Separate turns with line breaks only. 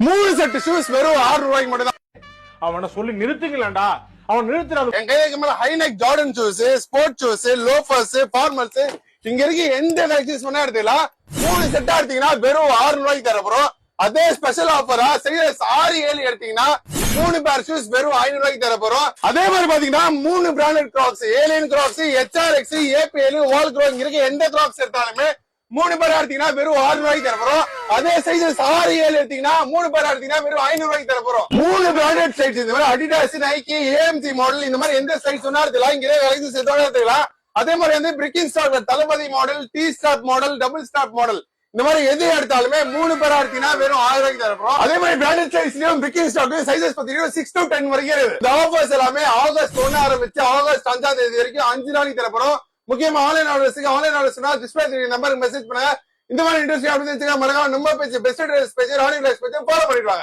3 set shoes வெறும் 6 ரூபாய்க்கு மட்டும் தான்.
அவனை சொல்லி நிறுத்துங்களேன்டா. அவன் நிறுத்துறான்.
என் கைக்கு மேல high neck Jordan shoes, sport shoes, loafers, formals இங்க இருக்கு. எந்த எக்ஸஸ் பண்ணா எடுத்துக்கலாம். 3 செட்டா எடுத்தீங்கன்னா வெறும் 6 ரூபாய்க்கு தரப்போறோம். அதே ஸ்பெஷல் ஆஃபரா சைஸ் 6, 7 எடுத்தீங்கன்னா 3 பேர் ஷூஸ் வெறும் 500 ரூபாய்க்கு தர போறோம். அதே மாதிரி பாத்தீங்கன்னா 3 branded Crocs, alien Crocs, HRX, APL, wall croc இருக்கு. எந்த கிராக்ஸ் எடுத்தாலுமே 3 பேர் எடுத்தீங்கன்னா வெறும் 6 ரூபாய்க்கு தர போறோம். அதே சைஸ் 6, 7 எடுத்தீங்கன்னா 3 பேர் எடுத்தீங்கன்னா வெறும் 500 ரூபாய்க்கு தர போறோம். 3 பிராண்டட் சைஸ் இந்த மாதிரி அடிடாஸ், நைக்கி, AMG மாடல் இந்த மாதிரி எந்த சைஸ் சொன்னா எடுத்துக்கலாம். இங்கே விலைக்கு சேர்த்தோட எடுத்துக்கலாம். அதே மாதிரி வந்து பிரிக்கிங் ஸ்டாக் தளபதி model, T stop model, double stop model இந்த மாதிரி எது எடுத்தாலுமே 3 பேரா எடுத்தீங்கன்னா வெறும் 1000 ரூபாய்க்கு தரப்போம். அதே மாதிரி பிராண்டட் சைஸ்லயும் பிரிக்கிங் ஸ்டாக் சைஸஸ் பாத்தீங்கன்னா 6 to 10 வரைக்கும் இருக்கு. இந்த ஆஃபர்ஸ் எல்லாமே ஆகஸ்ட் 1 ஆரம்பிச்சு ஆகஸ்ட் 5ஆம் தேதி வரைக்கும் 5 நாளைக்கு தரப்போம். முக்கியமா ஆன்லைன் ஆர்டர்ஸ்னா டிஸ்பிளே நம்பருக்கு மெசேஜ் பண்ணுங்க. இந்த மாதிரி இன்ட்ரெஸ்ட் அப்படி மறக்காம நம்ம பேஜ் பெஸ்ட் ட்ரெஸ் பேஜ், ராணி ட்ரெஸ் பேஜ் ஃபாலோ பண்ணிடுவாங்க.